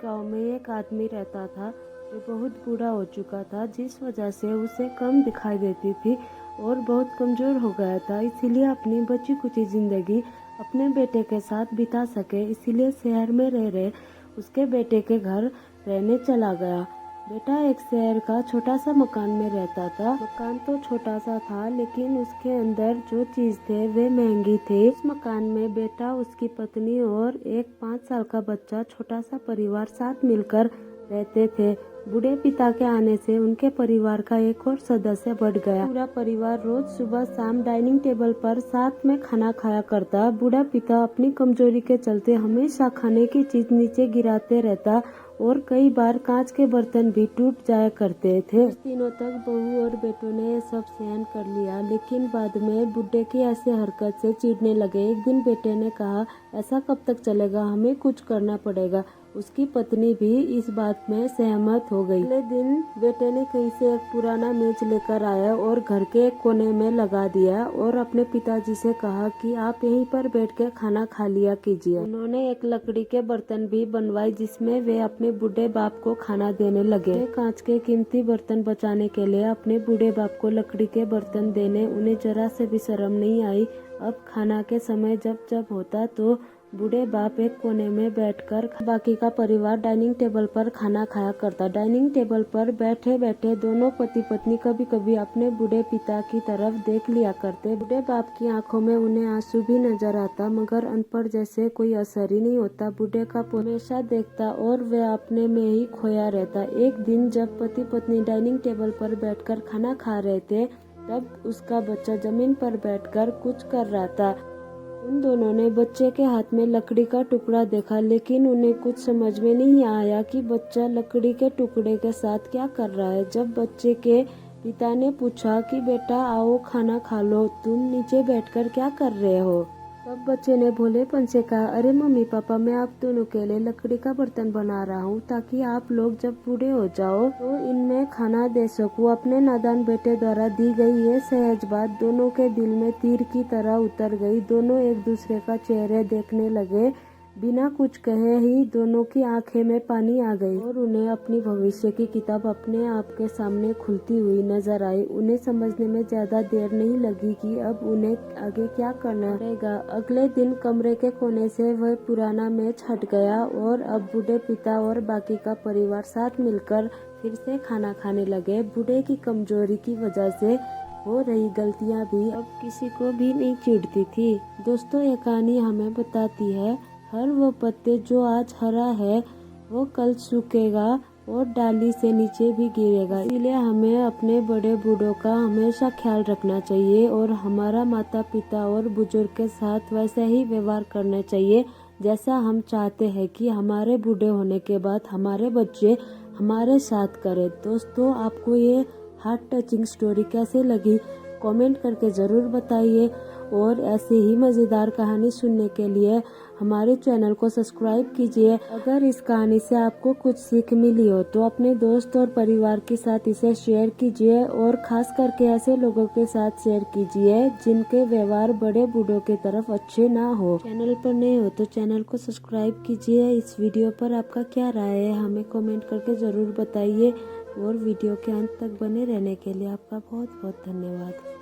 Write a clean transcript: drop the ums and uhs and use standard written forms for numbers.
गांव में एक आदमी रहता था जो बहुत बूढ़ा हो चुका था, जिस वजह से उसे कम दिखाई देती थी और बहुत कमज़ोर हो गया था। इसीलिए अपनी बची कुची ज़िंदगी अपने बेटे के साथ बिता सके, इसीलिए शहर में रह रहे उसके बेटे के घर रहने चला गया। बेटा एक शहर का छोटा सा मकान में रहता था। मकान तो छोटा सा था, लेकिन उसके अंदर जो चीज़ थे वे महंगी थे। उस मकान में बेटा, उसकी पत्नी और एक 5 साल का बच्चा, छोटा सा परिवार साथ मिलकर रहते थे। बूढ़े पिता के आने से उनके परिवार का एक और सदस्य बढ़ गया। पूरा परिवार रोज सुबह शाम डाइनिंग टेबल पर साथ में खाना खाया करता। बूढ़ा पिता अपनी कमजोरी के चलते हमेशा खाने की चीज नीचे गिराते रहता और कई बार कांच के बर्तन भी टूट जाया करते थे। कुछ दिनों तक बहू और बेटों ने ये सब सहन कर लिया, लेकिन बाद में बुढ़े की ऐसी हरकत से चिढ़ने लगे। एक दिन बेटे ने कहा, ऐसा कब तक चलेगा, हमें कुछ करना पड़ेगा। उसकी पत्नी भी इस बात में सहमत हो गई। अगले दिन बेटे ने कहीं से एक पुराना मेज लेकर आया और घर के एक कोने में लगा दिया और अपने पिताजी से कहा कि आप यहीं पर बैठ के खाना खा लिया कीजिए। उन्होंने एक लकड़ी के बर्तन भी बनवाए, जिसमें वे अपने बूढ़े बाप को खाना देने लगे। कांच के कीमती बर्तन बचाने के लिए अपने बूढ़े बाप को लकड़ी के बर्तन देने उन्हें जरा से भी शर्म नहीं आई। अब खाना के समय जब जब होता तो बूढ़े बाप एक कोने में बैठकर बाकी का परिवार डाइनिंग टेबल पर खाना खाया करता। डाइनिंग टेबल पर बैठे बैठे दोनों पति पत्नी कभी कभी अपने बूढ़े पिता की तरफ देख लिया करते। बूढ़े बाप की आंखों में उन्हें आंसू भी नजर आता, मगर अनपढ़ जैसे कोई असर ही नहीं होता। बूढ़े का हमेशा देखता और वह अपने में ही खोया रहता। एक दिन जब पति पत्नी डाइनिंग टेबल पर बैठकर खाना खा रहे थे, तब उसका बच्चा जमीन पर बैठकर कुछ कर रहा था। उन दोनों ने बच्चे के हाथ में लकड़ी का टुकड़ा देखा, लेकिन उन्हें कुछ समझ में नहीं आया कि बच्चा लकड़ी के टुकड़े के साथ क्या कर रहा है। जब बच्चे के पिता ने पूछा कि बेटा आओ खाना खा लो, तुम नीचे बैठकर क्या कर रहे हो, तब बच्चे ने भोलेपन से कहा, अरे मम्मी पापा, मैं आप दोनों के लिए लकड़ी का बर्तन बना रहा हूँ ताकि आप लोग जब बूढ़े हो जाओ तो इनमें खाना दे सकूं। अपने नादान बेटे द्वारा दी गई ये सहज बात दोनों के दिल में तीर की तरह उतर गई। दोनों एक दूसरे का चेहरे देखने लगे। बिना कुछ कहे ही दोनों की आंखें में पानी आ गई और उन्हें अपनी भविष्य की किताब अपने आप के सामने खुलती हुई नजर आई। उन्हें समझने में ज्यादा देर नहीं लगी कि अब उन्हें आगे क्या करना पड़ेगा। अगले दिन कमरे के कोने से वह पुराना मेज हट गया और अब बूढ़े पिता और बाकी का परिवार साथ मिलकर फिर से खाना खाने लगे। बूढ़े की कमजोरी की वजह से हो रही गलतियां भी अब किसी को भी नहीं चिढ़ती थी। दोस्तों, ये कहानी हमें बताती है, हर वो पत्ते जो आज हरा है वो कल सूखेगा और डाली से नीचे भी गिरेगा। इसलिए हमें अपने बड़े बूढ़ों का हमेशा ख्याल रखना चाहिए और हमारा माता पिता और बुजुर्ग के साथ वैसे ही व्यवहार करना चाहिए जैसा हम चाहते हैं कि हमारे बूढ़े होने के बाद हमारे बच्चे हमारे साथ करें। दोस्तों, आपको ये हार्ट टचिंग स्टोरी कैसे लगी कमेंट करके ज़रूर बताइए और ऐसे ही मज़ेदार कहानी सुनने के लिए हमारे चैनल को सब्सक्राइब कीजिए। अगर इस कहानी से आपको कुछ सीख मिली हो तो अपने दोस्त और परिवार के साथ इसे शेयर कीजिए और खास करके ऐसे लोगों के साथ शेयर कीजिए जिनके व्यवहार बड़े बूढ़ों की तरफ अच्छे ना हो। चैनल पर नए हो तो चैनल को सब्सक्राइब कीजिए। इस वीडियो पर आपका क्या राय है हमें कमेंट करके ज़रूर बताइए और वीडियो के अंत तक बने रहने के लिए आपका बहुत बहुत धन्यवाद।